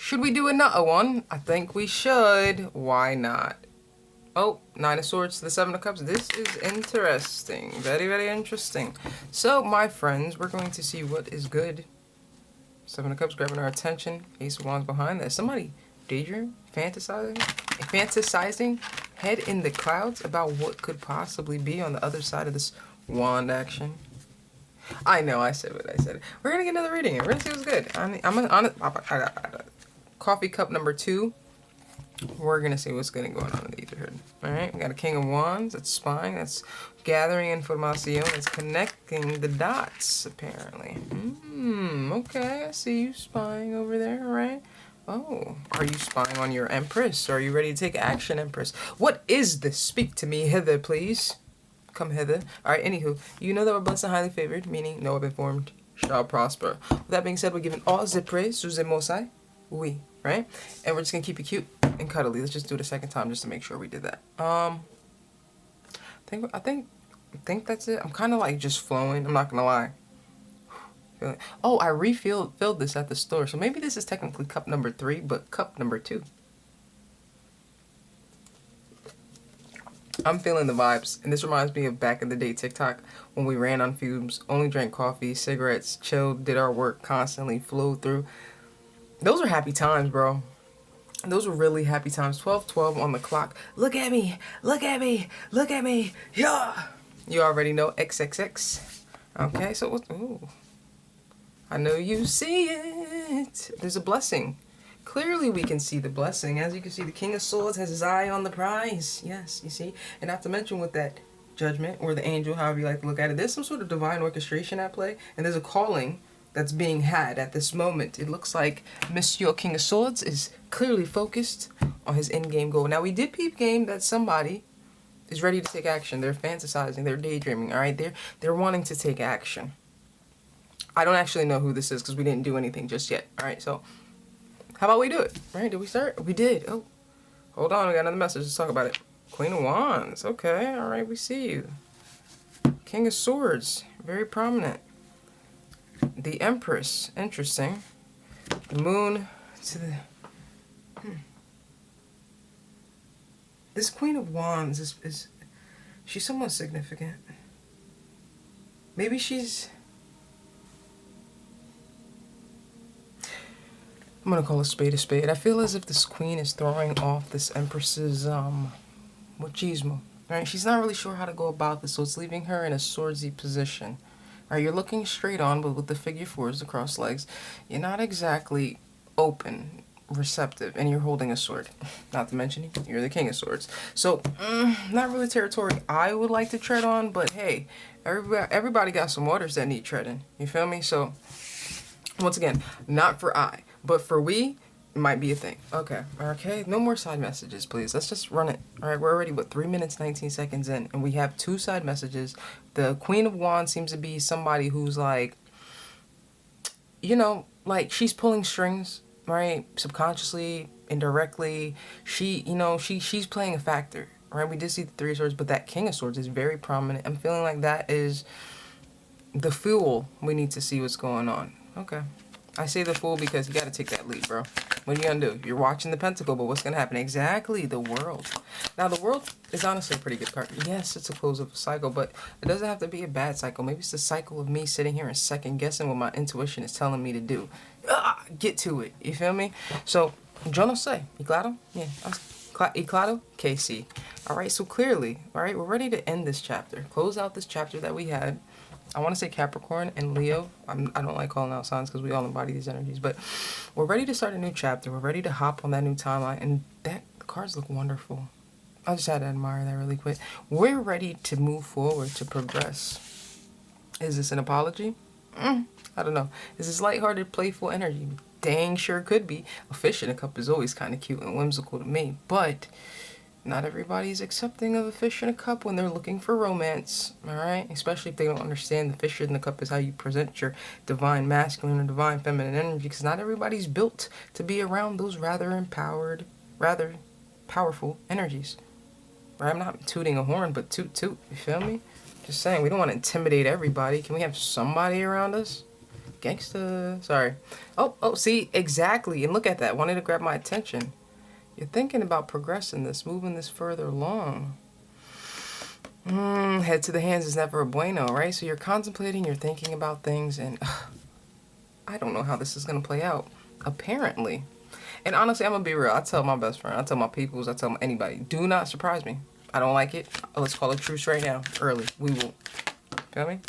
Should we do another one? I think we should. Why not? Oh, Nine of Swords to the Seven of Cups. This is interesting. Very, very interesting. So, my friends, we're going to see what is good. Seven of Cups grabbing our attention. Ace of Wands behind that. Somebody daydream, fantasizing, head in the clouds about what could possibly be on the other side of this wand action. I know, I said what I said. We're going to get another reading here. We're going to see what's good. I got coffee cup number 2. We're going to see what's going to go on in the Etherhood. Alright, we got a King of Wands. That's spying. That's gathering information. That's connecting the dots, apparently. Okay, I see you spying over there, right? Oh, are you spying on your Empress? Are you ready to take action, Empress? What is this? Speak to me hither, please. Come hither. Alright, anywho, you know that we're blessed and highly favored, meaning no informed shall prosper. With that being said, we're giving all the praise to the Mosai. Oui, right? And we're just going to keep it cute and cuddly. Let's just do it a second time just to make sure we did that. I think that's it. I'm kind of like just flowing. I'm not going to lie. Oh, I filled this at the store. So maybe this is technically cup number 3, but cup number 2. I'm feeling the vibes. And this reminds me of back in the day TikTok when we ran on fumes, only drank coffee, cigarettes, chilled, did our work constantly, flowed through. Those are happy times, bro. Those were really happy times. 12:12 on the clock. Look at me. Look at me. Look at me. Yeah. You already know XXX. Okay, so what? Ooh. I know you see it. There's a blessing. Clearly we can see the blessing. As you can see, the King of Swords has his eye on the prize. Yes, you see? And not to mention with that judgment or the angel, however you like to look at it, there's some sort of divine orchestration at play. And there's a calling that's being had at this moment. It looks like Monsieur King of Swords is clearly focused on his end-game goal. Now, we did peep game that somebody is ready to take action. They're fantasizing. They're daydreaming, all right? They're wanting to take action. I don't actually know who this is because we didn't do anything just yet, all right? So, how about we do it? All right, did we start? We did. Oh, hold on. We got another message. Let's talk about it. Queen of Wands. Okay, all right, we see you. King of Swords. Very prominent. The Empress, interesting. The Moon to the... This Queen of Wands is she's somewhat significant. Maybe she's... I'm gonna call a spade a spade. I feel as if this Queen is throwing off this Empress's, machismo. Right? She's not really sure how to go about this, so it's leaving her in a swordsy position. Alright, you're looking straight on, but with the figure 4s, the crossed legs, you're not exactly open, receptive, and you're holding a sword. Not to mention, you're the King of Swords. So, not really territory I would like to tread on, but hey, everybody got some waters that need treading. You feel me? So, once again, not for I, but for we, it might be a thing. Okay, no more side messages, please. Let's just run it. Alright, we're already, 3 minutes, 19 seconds in, and we have 2 side messages. The Queen of Wands seems to be somebody who's like, you know, like she's pulling strings, right? Subconsciously, indirectly. She's playing a factor, right? We did see the 3 of Swords, but that King of Swords is very prominent. I'm feeling like that is the Fool. We need to see what's going on. Okay. I say the Fool because you got to take that lead, bro. What are you going to do? You're watching the Pentacle, but what's going to happen? Exactly, the World. Now, the World is honestly a pretty good card. Yes, it's a close of a cycle, but it doesn't have to be a bad cycle. Maybe it's the cycle of me sitting here and second guessing what my intuition is telling me to do. Get to it. You feel me? So, yo no sé. ¿Y claro? Yeah. ¿Y claro? KC. Alright, so clearly, alright, we're ready to end this chapter. Close out this chapter that we had. I want to say Capricorn and Leo. I don't like calling out signs because we all embody these energies. But we're ready to start a new chapter. We're ready to hop on that new timeline. And the cards look wonderful. I just had to admire that really quick. We're ready to move forward, to progress. Is this an apology? I don't know. Is this lighthearted, playful energy? Dang sure could be. A fish in a cup is always kind of cute and whimsical to me. But not everybody's accepting of a fish in a cup when they're looking for romance, alright? Especially if they don't understand the fish in the cup is how you present your divine masculine or divine feminine energy, because not everybody's built to be around those rather empowered, rather powerful energies. Right? I'm not tooting a horn, but toot toot, you feel me? Just saying, we don't want to intimidate everybody. Can we have somebody around us? Gangsta. Sorry. Oh, see, exactly. And look at that. Wanted to grab my attention. You're thinking about progressing this, moving this further along. Head to the hands is never a bueno, right? So you're contemplating, you're thinking about things, and I don't know how this is going to play out. Apparently. And honestly, I'm going to be real. I tell my best friend, I tell my peoples, I tell anybody, do not surprise me. I don't like it. Let's call a truce right now. Early. We will. Feel me?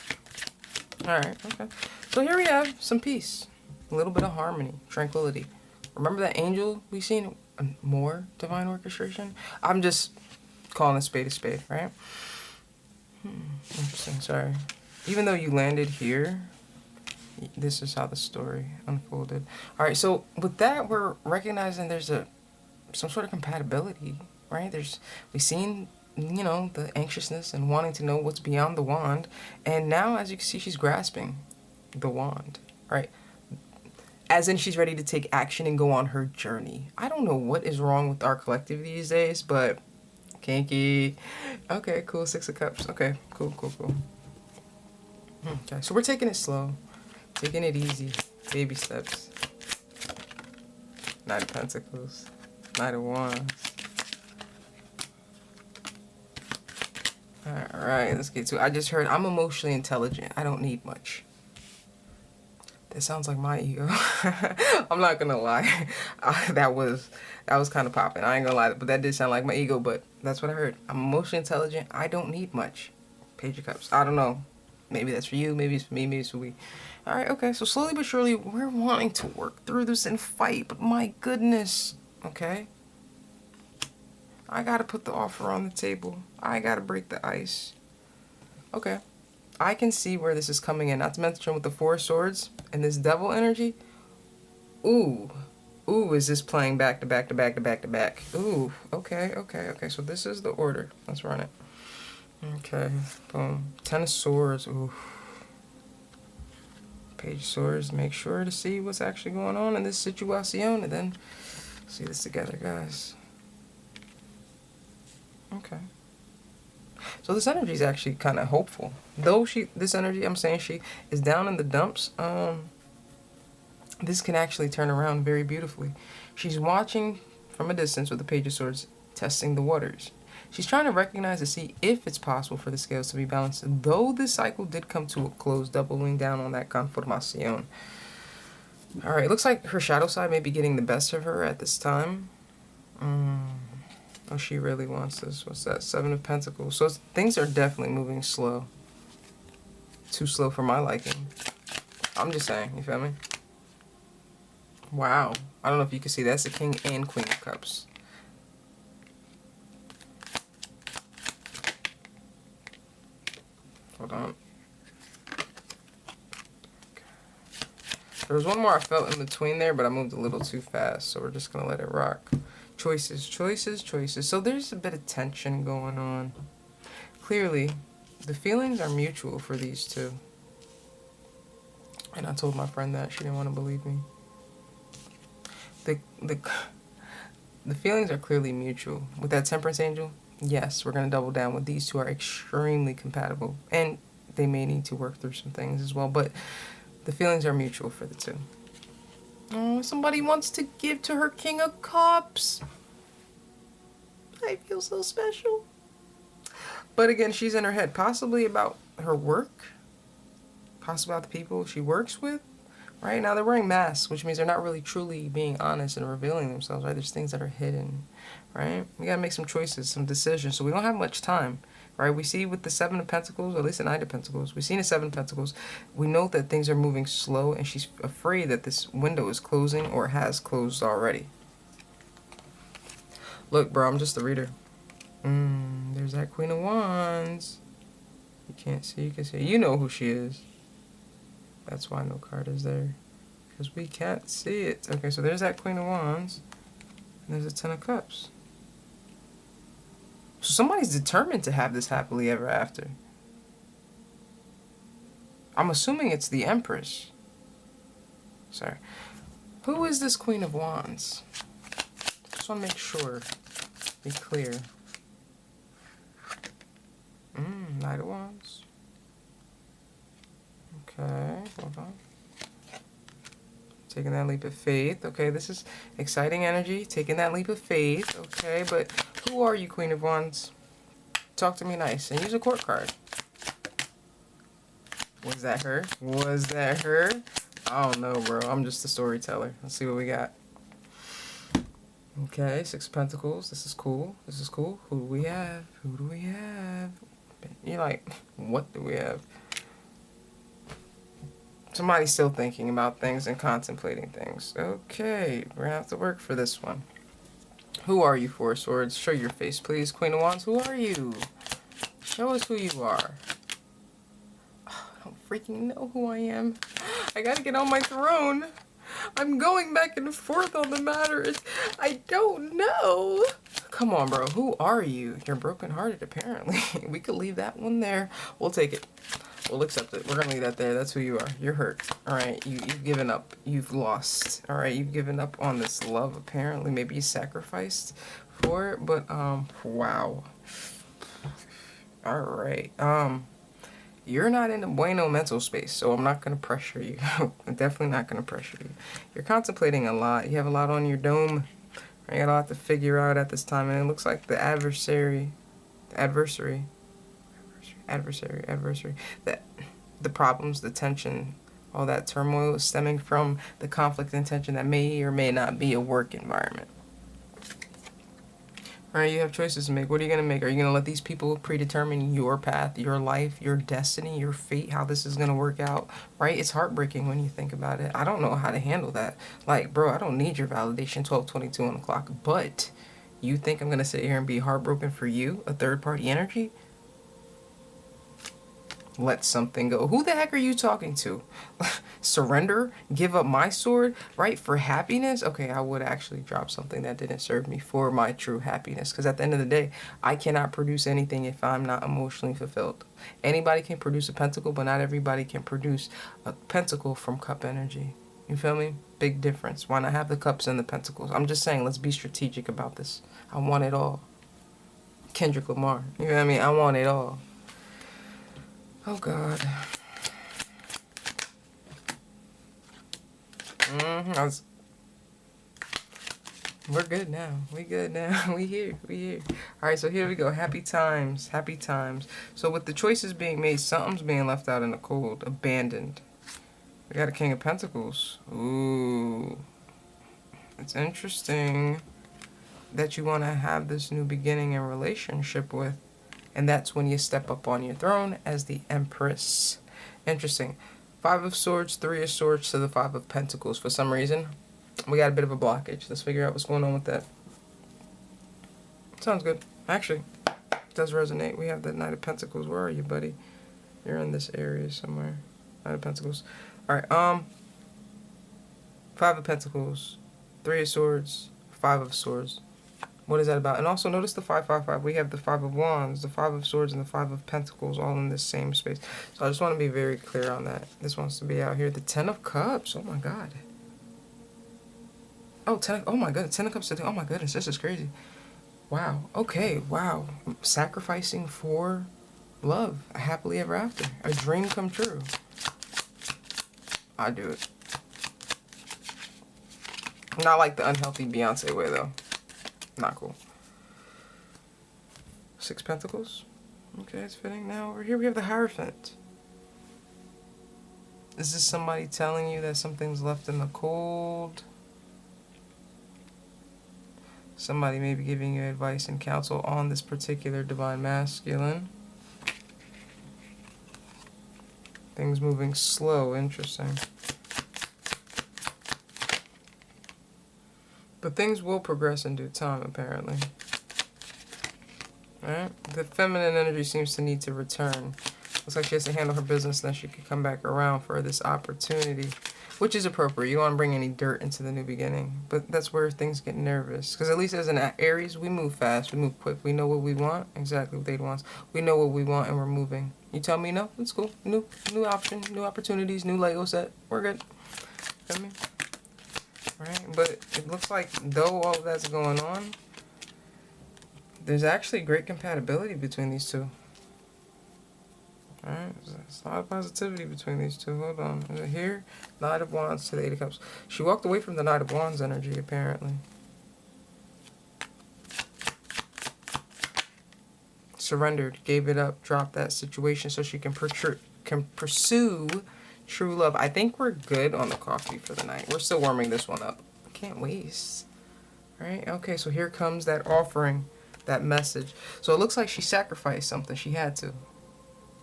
Alright, okay. So here we have some peace. A little bit of harmony, tranquility. Remember that angel we seen? More divine orchestration? I'm just calling a spade, right? Interesting, sorry. Even though you landed here, this is how the story unfolded. Alright, so with that, we're recognizing there's some sort of compatibility, right? We've seen, you know, the anxiousness and wanting to know what's beyond the wand. And now, as you can see, she's grasping the wand, right? As in, she's ready to take action and go on her journey. I don't know what is wrong with our collective these days, but kinky. Okay, cool. 6 of Cups. Okay, cool. Okay, so we're taking it slow, taking it easy, baby steps. Knight of Pentacles, Knight of Wands. Alright, let's get to it. I just heard I'm emotionally intelligent. I don't need much. That sounds like my ego. I'm not gonna lie. That was kind of popping. I ain't gonna lie, but that did sound like my ego, but that's what I heard. I'm emotionally intelligent. I don't need much. Page of Cups. I don't know. Maybe that's for you. Maybe it's for me. Maybe it's for we. Alright, okay. So slowly but surely, we're wanting to work through this and fight, but my goodness. Okay? I gotta put the offer on the table. I gotta break the ice. Okay. I can see where this is coming in. Not to mention with the 4 of Swords and this devil energy. Ooh, is this playing back to back to back to back to back? Ooh, okay. So this is the order. Let's run it. Okay, boom. 10 of Swords. Ooh. Page of Swords. Make sure to see what's actually going on in this situation, and then see this together, guys. Okay. So this energy is actually kind of hopeful. Though this energy, I'm saying she is down in the dumps, this can actually turn around very beautifully. She's watching from a distance with the Page of Swords, testing the waters. She's trying to recognize to see if it's possible for the scales to be balanced, though this cycle did come to a close, doubling down on that conformación. Alright, looks like her shadow side may be getting the best of her at this time. Oh, she really wants this. What's that? 7 of Pentacles. So things are definitely moving slow. Too slow for my liking. I'm just saying, you feel me? Wow. I don't know if you can see. That's the King and Queen of Cups. Hold on. There was one more I felt in between there, but I moved a little too fast, so we're just going to let it rock. Choices. So there's a bit of tension going on. Clearly, the feelings are mutual for these two. And I told my friend that. She didn't want to believe me. The feelings are clearly mutual. With that Temperance Angel, yes, we're going to double down with these two are extremely compatible. And they may need to work through some things as well. But the feelings are mutual for the two. Oh, somebody wants to give to her King of Cups. I feel so special. But again, she's in her head. Possibly about her work. Possibly about the people she works with. Right? Now they're wearing masks, which means they're not really truly being honest and revealing themselves, right? There's things that are hidden, right? We gotta make some choices, some decisions. So we don't have much time, right? We see with the 7 of Pentacles, or at least the 9 of Pentacles, we've seen the 7 of Pentacles. We know that things are moving slow, and she's afraid that this window is closing or has closed already. Look, bro, I'm just the reader. There's that Queen of Wands. You can't see, you can see. You know who she is. That's why no card is there. Because we can't see it. Okay, so there's that Queen of Wands. And there's a 10 of Cups. So somebody's determined to have this happily ever after. I'm assuming it's the Empress. Sorry. Who is this Queen of Wands? Just want to make sure. Be clear. Knight of Wands. Okay, hold on. taking that leap of faith. Okay, this is exciting energy, taking that leap of faith. Okay, but who are you, Queen of Wands? Talk to me nice. And use a court card. Was that her? Was that her? I don't know, bro. I'm just a storyteller. Let's see what we got. Okay, Six of Pentacles. This is cool. This is cool. Who do we have? Who do we have? You're like, what do we have? Somebody's still thinking about things and contemplating things. Okay, we're gonna have to work for this one. Who are you, Four of Swords? Show your face, please. Queen of Wands, who are you? Show us who you are. Oh, I don't freaking know who I am. I gotta get on my throne. I'm going back and forth on the matter. I don't know. Come on, bro. Who are you? You're brokenhearted, apparently. We could leave that one there. We'll take it. We'll accept it. We're going to leave that there. That's who you are. You're hurt. All right. You've given up. You've lost. All right. You've given up on this love, apparently. Maybe you sacrificed for it. But, wow. All right. You're not in a bueno mental space, so I'm not going to pressure you. I'm definitely not going to pressure you. You're contemplating a lot. You have a lot on your dome. You got a lot to figure out at this time, and it looks like the adversary, that the problems, the tension, all that turmoil is stemming from the conflict and tension that may or may not be a work environment. Alright, you have choices to make. What are you going to make? Are you going to let these people predetermine your path, your life, your destiny, your fate, how this is going to work out? Right? It's heartbreaking when you think about it. I don't know how to handle that. Like, bro, I don't need your validation 12:22 on the clock. But you think I'm going to sit here and be heartbroken for you, a third-party energy? Let something go. Who the heck are you talking to? Surrender? Give up my sword? Right? For happiness? Okay, I would actually drop something that didn't serve me for my true happiness. Because at the end of the day, I cannot produce anything if I'm not emotionally fulfilled. Anybody can produce a pentacle, but not everybody can produce a pentacle from cup energy. You feel me? Big difference. Why not have the cups and the pentacles? I'm just saying, let's be strategic about this. I want it all. Kendrick Lamar. You know what I mean? I want it all. Oh, God. We're good now. We good now. We here. All right, so here we go. Happy times. Happy times. So with the choices being made, something's being left out in the cold. Abandoned. We got a King of Pentacles. Ooh. It's interesting that you want to have this new beginning in relationship with. And that's when you step up on your throne as the Empress. Interesting. 5 of Swords, 3 of Swords to the 5 of Pentacles. For some reason, we got a bit of a blockage. Let's figure out what's going on with that. Sounds good. Actually, it does resonate. We have the Knight of Pentacles. Where are you, buddy? You're in this area somewhere. Knight of Pentacles. Alright, 5 of Pentacles, 3 of Swords, 5 of Swords. What is that about? And also notice the 555. We have the 5 of Wands, the 5 of Swords, and the 5 of Pentacles all in this same space. So I just want to be very clear on that. This wants to be out here. The 10 of Cups. Oh my God. Oh my goodness. 10 of Cups. Oh my goodness. This is crazy. Wow. Okay. Wow. Sacrificing for love. A happily ever after. A dream come true. I do it. Not like the unhealthy Beyonce way though. Not cool. 6 Pentacles. Okay, it's fitting. Now over here we have the Hierophant. Is this somebody telling you that something's left in the cold? Somebody may be giving you advice and counsel on this particular Divine Masculine. Things moving slow. Interesting. But things will progress in due time, apparently. Alright? The feminine energy seems to need to return. Looks like she has to handle her business, then she could come back around for this opportunity. Which is appropriate. You don't want to bring any dirt into the new beginning. But that's where things get nervous. Because at least as an Aries, we move fast. We move quick. We know what we want. Exactly what they want. We know what we want and we're moving. You tell me no? It's cool. New option. New opportunities. New Lego set. We're good. Feel me? Right, but it looks like though all of that's going on, there's actually great compatibility between these two. Alright, there's a lot of positivity between these two. Hold on. Is it here? Knight of Wands to the Eight of Cups. She walked away from the Knight of Wands energy, apparently. Surrendered, gave it up, dropped that situation so she can pursue true love. I think we're good on the coffee for the night. We're still warming this one up. Can't waste. Right? Okay, so here comes that offering, that message. So it looks like she sacrificed something. She had to.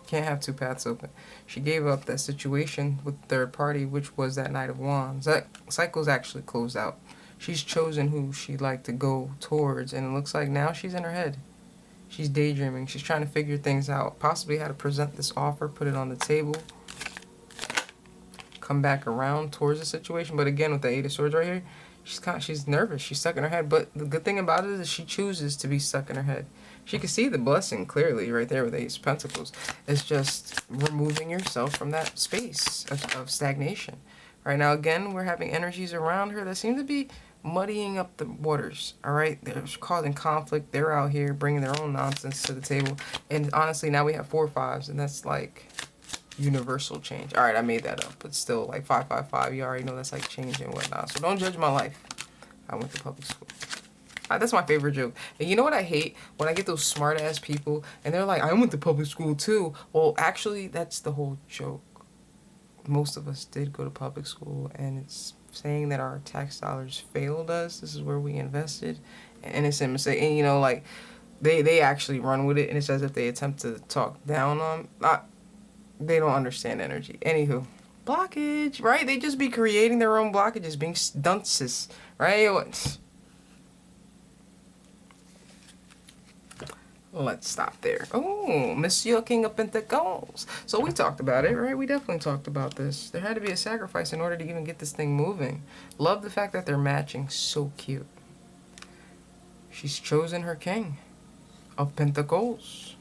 Can't have two paths open. She gave up that situation with the third party, which was that Knight of Wands. That cycle's actually closed out. She's chosen who she'd like to go towards, and it looks like now she's in her head. She's daydreaming. She's trying to figure things out. Possibly how to present this offer, put it on the table, come back around towards the situation. But again, with the Eight of Swords right here, she's nervous. She's stuck in her head. But the good thing about it is she chooses to be stuck in her head. She can see the blessing clearly right there with the Ace of Pentacles. It's just removing yourself from that space of stagnation. Right now, again, we're having energies around her that seem to be muddying up the waters. All right, they're causing conflict. They're out here bringing their own nonsense to the table. And honestly, now we have 4 5s, and that's like universal change. All right, I made that up, but still, like 555. You already know that's like change and whatnot. So don't judge my life. I went to public school. That's my favorite joke. And you know what I hate? When I get those smart ass people and they're like, I went to public school too. Well, actually, that's the whole joke. Most of us did go to public school, and it's saying that our tax dollars failed us. This is where we invested. An innocent mistake. And you know, like, they actually run with it, and it's as if they attempt to talk down on. They don't understand energy. Anywho, blockage, right? They just be creating their own blockages, being dunces, right? Let's stop there. Oh, Monsieur King of Pentacles. So we talked about it, right? We definitely talked about this. There had to be a sacrifice in order to even get this thing moving. Love the fact that they're matching. So cute. She's chosen her King of Pentacles.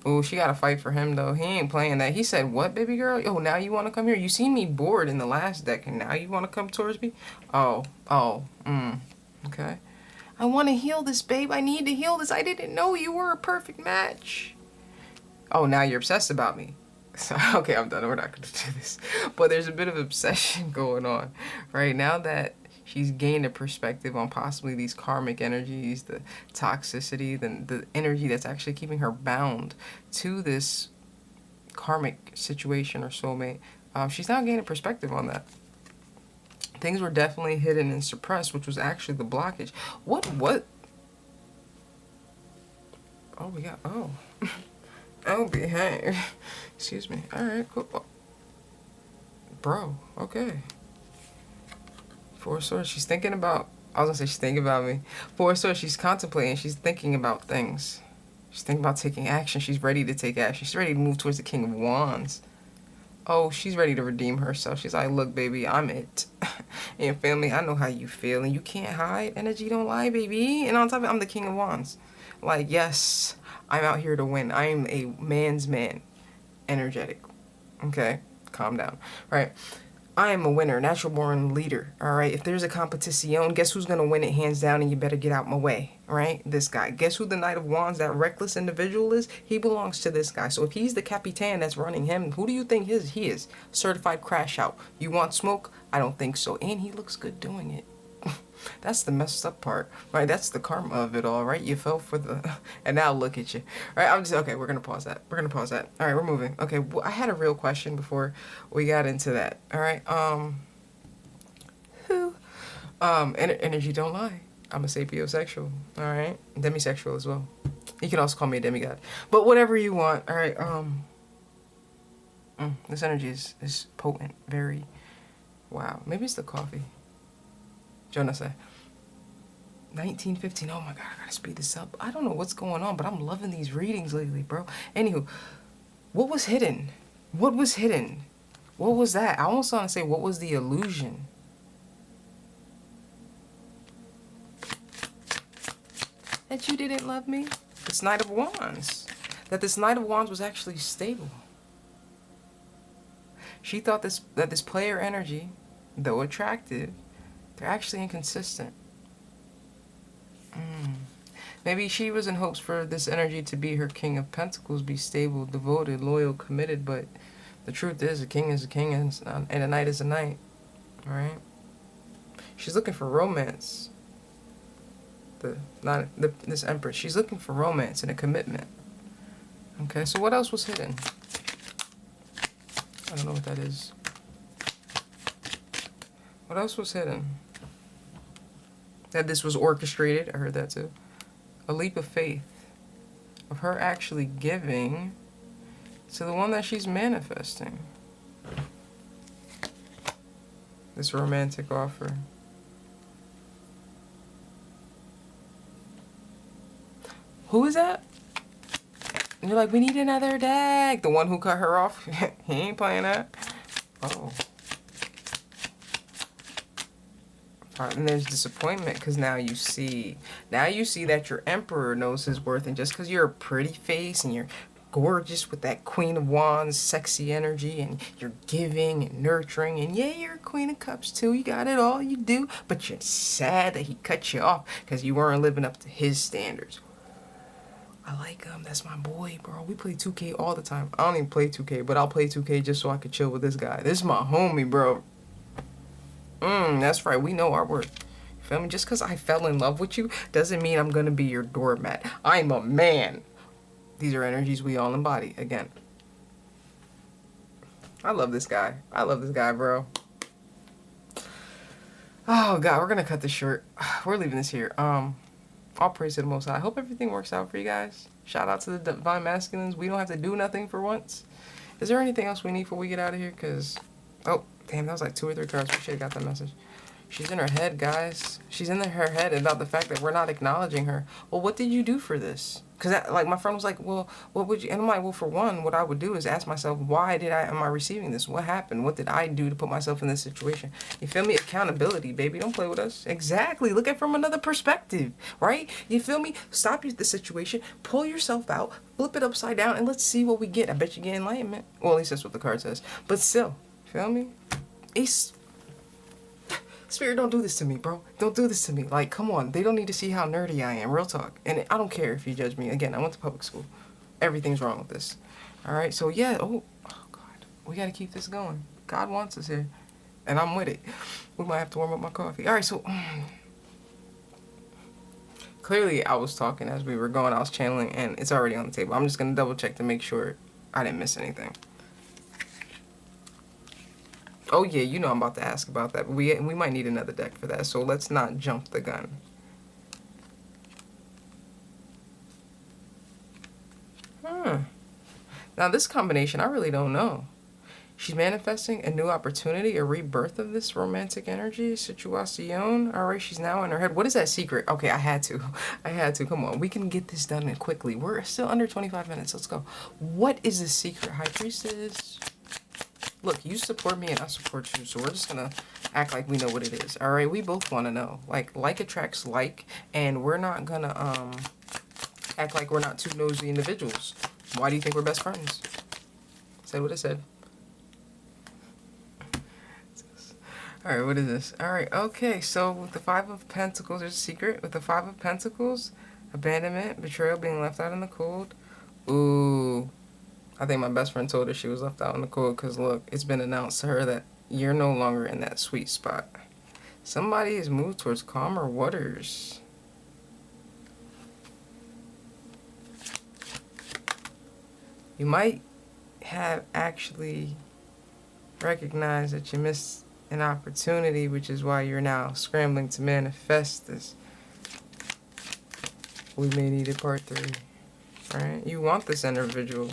Oh, she got to fight for him, though. He ain't playing that. He said, what, baby girl? Oh, now you want to come here? You seen me bored in the last deck, and now you want to come towards me? Okay. I want to heal this, babe. I need to heal this. I didn't know you were a perfect match. Oh, now you're obsessed about me. So, okay, I'm done. We're not going to do this. But there's a bit of obsession going on. Right now that she's gained a perspective on possibly these karmic energies, the toxicity, the energy that's actually keeping her bound to this karmic situation or soulmate. She's now gaining perspective on that. Things were definitely hidden and suppressed, which was actually the blockage. What? Oh, we got, oh. Oh, behave. Excuse me. All right, cool. Bro, okay. Four of Swords, she's thinking about, I was gonna say she's thinking about me. Four of Swords, she's contemplating, she's thinking about things. She's thinking about taking action. She's ready to take action. She's ready to move towards the King of Wands. Oh, she's ready to redeem herself. She's like, look, baby, I'm it. And family, I know how you feel, and you can't hide. Energy don't lie, baby. And on top of it, I'm the King of Wands. Like, yes, I'm out here to win. I am a man's man. Energetic. Okay? Calm down. Right? I am a winner, natural born leader. All right? If there's a competition, guess who's going to win it hands down, and you better get out my way. Right? This guy. Guess who the Knight of Wands, that reckless individual is? He belongs to this guy. So if he's the Capitan that's running him, who do you think he is? Certified crash out. You want smoke? I don't think so. And he looks good doing it. That's the messed up part, right? That's the karma of it all, right? You fell for the, and now look at you, right? I'm just, okay, we're going to pause that. All right, we're moving. Okay, well, I had a real question before we got into that, all right? Energy don't lie. I'm a sapiosexual, all right? Demisexual as well. You can also call me a demigod, but whatever you want, all right? This energy is potent, very, wow. Maybe it's the coffee. Jonas, 1915. Oh my God, I gotta speed this up. I don't know what's going on, but I'm loving these readings lately, bro. Anywho, what was hidden? What was hidden? What was that? I almost want to say, what was the illusion? That you didn't love me? This Knight of Wands. That this Knight of Wands was actually stable. She thought that this player energy, though attractive, they're actually inconsistent. Maybe she was in hopes for this energy to be her King of Pentacles, be stable, devoted, loyal, committed, but the truth is a king is a king and a knight is a knight, alright? She's looking for romance. This Empress. She's looking for romance and a commitment. Okay, so what else was hidden? I don't know what that is. What else was hidden? That this was orchestrated. I heard that too. A leap of faith. Of her actually giving to the one that she's manifesting. This romantic offer. Who is that? And you're like, we need another deck. The one who cut her off? He ain't playing that. Oh. And there's disappointment because now you see that your emperor knows his worth, and just because you're a pretty face and you're gorgeous with that Queen of Wands sexy energy and you're giving and nurturing, and yeah, you're a Queen of Cups too, you got it all, you do, but you're sad that he cut you off because you weren't living up to his standards. I like him. That's my boy, bro. We play 2K all the time. I don't even play 2K, but I'll play 2K just so I could chill with this guy. This is my homie, bro. That's right. We know our worth. You feel me? Just because I fell in love with you doesn't mean I'm going to be your doormat. I'm a man. These are energies we all embody. Again. I love this guy. I love this guy, bro. Oh, God. We're going to cut this short. We're leaving this here. All praise to the Most High. I hope everything works out for you guys. Shout out to the Divine Masculines. We don't have to do nothing for once. Is there anything else we need before we get out of here? Because, oh, damn, that was like 2 or 3 cards. We should have got that message. She's in her head, guys. She's in her head about the fact that we're not acknowledging her. Well, what did you do for this? Because, like, my friend was like, well, what would you... And I'm like, well, for one, what I would do is ask myself, why am I receiving this? What happened? What did I do to put myself in this situation? You feel me? Accountability, baby. Don't play with us. Exactly. Look at it from another perspective, right? You feel me? Stop the situation. Pull yourself out. Flip it upside down, and let's see what we get. I bet you get enlightenment. Well, at least that's what the card says. But still, feel me? Spirit, don't do this to me, bro. Don't do this to me. Like, come on. They don't need to see how nerdy I am. Real talk. And I don't care if you judge me. Again, I went to public school. Everything's wrong with this. All right? So, yeah. Oh, God. We got to keep this going. God wants us here. And I'm with it. We might have to warm up my coffee. All right, so... Clearly, I was talking as we were going. I was channeling, and it's already on the table. I'm just going to double check to make sure I didn't miss anything. Oh, yeah, you know I'm about to ask about that. But we might need another deck for that, so let's not jump the gun. Now, this combination, I really don't know. She's manifesting a new opportunity, a rebirth of this romantic energy, situation. All right, she's now in her head. What is that secret? Okay, I had to. Come on, we can get this done quickly. We're still under 25 minutes. Let's go. What is the secret, High Priestess? Look, you support me and I support you, so we're just gonna act like we know what it is. All right, we both want to know. Like attracts like, and we're not gonna act like we're not two nosy individuals. Why do you think we're best friends? Said what it said. All right, what is this? All right, okay. So with the 5 of Pentacles, there's a secret. With the 5 of Pentacles, abandonment, betrayal, being left out in the cold. Ooh. I think my best friend told her she was left out in the cold because, look, it's been announced to her that you're no longer in that sweet spot. Somebody has moved towards calmer waters. You might have actually recognized that you missed an opportunity, which is why you're now scrambling to manifest this. We may need a part 3, right? You want this individual.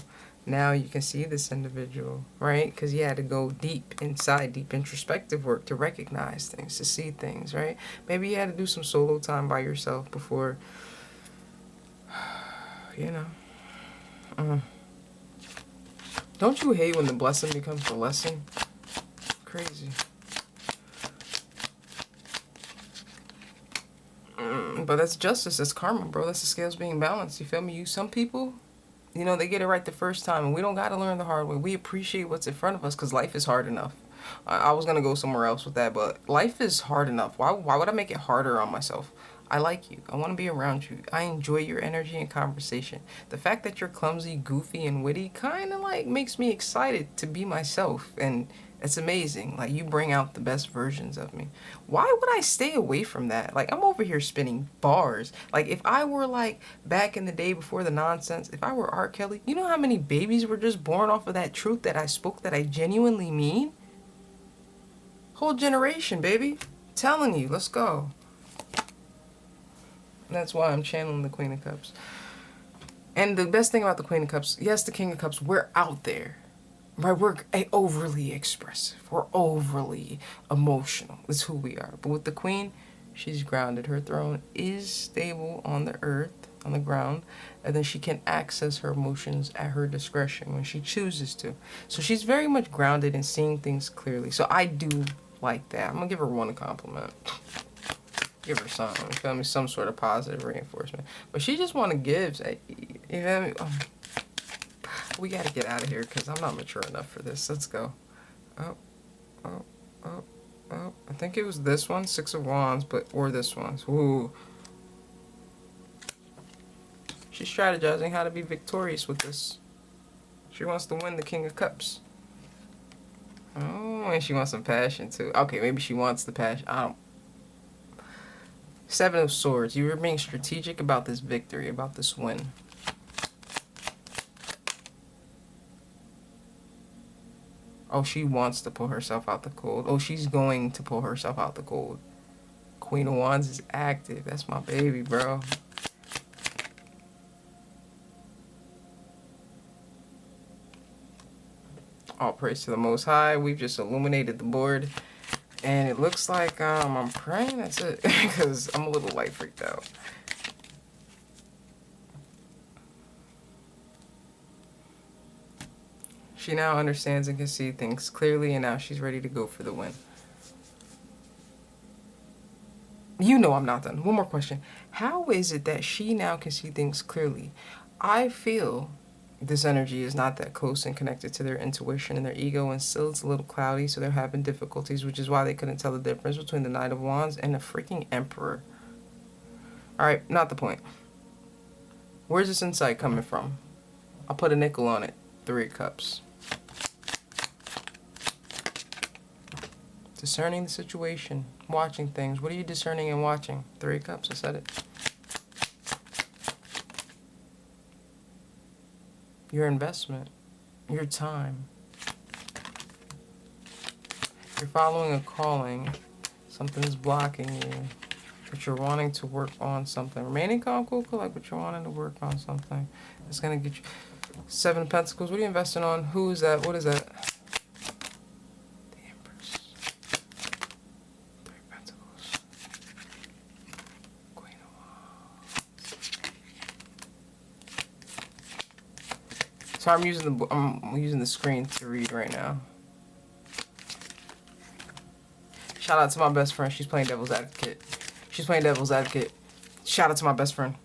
Now you can see this individual, right? Because you had to go deep inside, deep introspective work to recognize things, to see things, right? Maybe you had to do some solo time by yourself before, you know. Don't you hate when the blessing becomes the lesson? Crazy. But that's justice, that's karma, bro. That's the scales being balanced. You feel me? Some people... You know, they get it right the first time, and we don't got to learn the hard way. We appreciate what's in front of us because life is hard enough. I was gonna go somewhere else with that, but life is hard enough. Why would I make it harder on myself? I like you. I want to be around you. I enjoy your energy and conversation. The fact that you're clumsy, goofy, and witty kind of like makes me excited to be myself, and it's amazing. Like, you bring out the best versions of me. Why would I stay away from that? Like, I'm over here spinning bars. Like, if I were like back in the day before the nonsense, if I were R. Kelly, you know how many babies were just born off of that truth that I spoke that I genuinely mean? Whole generation, baby. Telling you, let's go. And that's why I'm channeling the Queen of Cups. And the best thing about the Queen of Cups, yes, the King of Cups, we're out there. Right? We're overly expressive. We're overly emotional. It's who we are. But with the Queen, she's grounded. Her throne is stable on the earth, on the ground. And then she can access her emotions at her discretion when she chooses to. So she's very much grounded and seeing things clearly. So I do like that. I'm going to give her one compliment. Give her something, you feel me? Some sort of positive reinforcement. But she just want to give. You feel me? We got to get out of here because I'm not mature enough for this. Let's go. Oh. I think it was this one, Six of Wands, or this one. Ooh. She's strategizing how to be victorious with this. She wants to win the King of Cups. Oh, and she wants some passion too. Okay, maybe she wants the passion. I don't. Seven of Swords. You were being strategic about this victory, about this win. Oh, she wants to pull herself out the cold. Oh, she's going to pull herself out the cold. Queen of Wands is active. That's my baby, bro. All praise to the Most High. We've just illuminated the board. And it looks like I'm praying that's it. Because I'm a little light freaked out. She now understands and can see things clearly, and now she's ready to go for the win. You know I'm not done. One more question. How is it that she now can see things clearly? I feel this energy is not that close and connected to their intuition and their ego, and still it's a little cloudy, so they're having difficulties, which is why they couldn't tell the difference between the Knight of Wands and the freaking Emperor. Alright, not the point. Where's this insight coming from? I'll put a nickel on it. 3 of Cups. Discerning the situation. Watching things. What are you discerning and watching? 3 of Cups, I said it. Your investment, your time. You're following a calling. Something's blocking you, but you're wanting to work on something. Remaining calm, cool, collect, but you're wanting to work on something. It's gonna get you. 7 of Pentacles. What are you investing on? Who is that? What is that? The Empress. 3 of Pentacles. Queen of Wands. So I'm using the screen to read right now. Shout out to my best friend. She's playing devil's advocate. She's playing devil's advocate. Shout out to my best friend.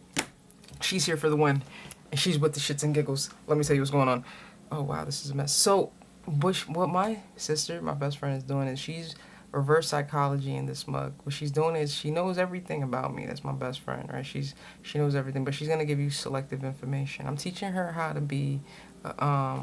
She's here for the win. And she's with the shits and giggles. Let me tell you what's going on. Oh, wow, this is a mess. So, what my sister, my best friend, is doing is she's reverse psychology in this mug. What she's doing is she knows everything about me. That's my best friend, right? She knows everything, but she's going to give you selective information. I'm teaching her how to be a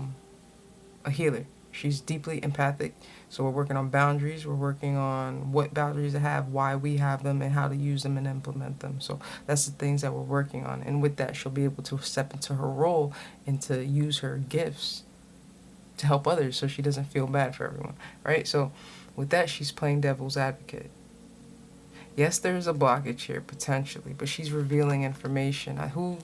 healer. She's deeply empathic. So we're working on boundaries. We're working on what boundaries to have, why we have them, and how to use them and implement them. So that's the things that we're working on. And with that, she'll be able to step into her role and to use her gifts to help others so she doesn't feel bad for everyone, right? So with that, she's playing devil's advocate. Yes, there's a blockage here, potentially, but she's revealing information. Who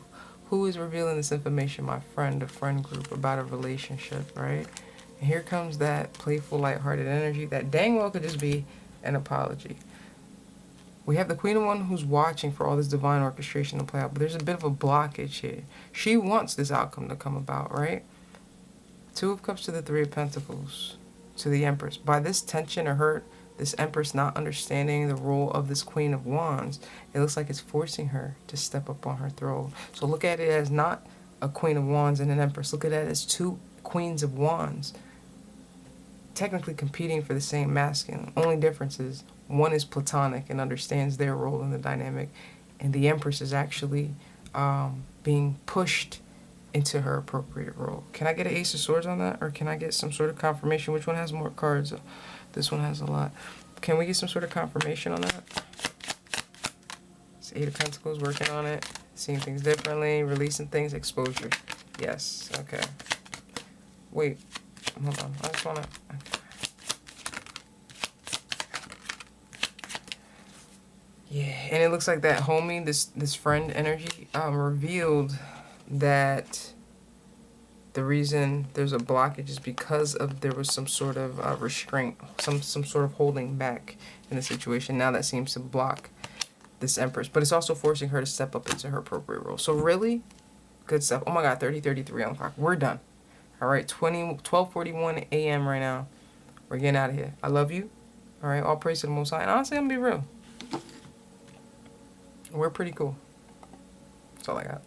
is revealing this information? My friend, a friend group about a relationship, right? And here comes that playful, lighthearted energy that dang well could just be an apology. We have the Queen of Wands who's watching for all this divine orchestration to play out, but there's a bit of a blockage here. She wants this outcome to come about, right? 2 of Cups to the 3 of Pentacles to the Empress. By this tension or hurt, this Empress not understanding the role of this Queen of Wands, it looks like it's forcing her to step up on her throne. So look at it as not a Queen of Wands and an Empress. Look at it as 2 Queens of Wands. technically competing for the same masculine. Only difference is one is platonic and understands their role in the dynamic, and the Empress is actually being pushed into her appropriate role. Can I get an Ace of Swords on that? Or can I get some sort of confirmation? Which one has more cards? This one has a lot. Can we get some sort of confirmation on that? It's Eight of Pentacles, working on it. Seeing things differently, releasing things, exposure. Yes, okay. Wait, hold on. I just want to... Yeah, and it looks like that homie, this friend energy, revealed that the reason there's a blockage is because of there was some sort of restraint, some sort of holding back in the situation. Now that seems to block this Empress, but it's also forcing her to step up into her appropriate role. So really good stuff. Oh my God, 30:33 on the clock. We're done. All right, 12:41 a.m. right now. We're getting out of here. I love you. All right, all praise to the Most High. And honestly, I'm gonna be real. We're pretty cool. That's all I got.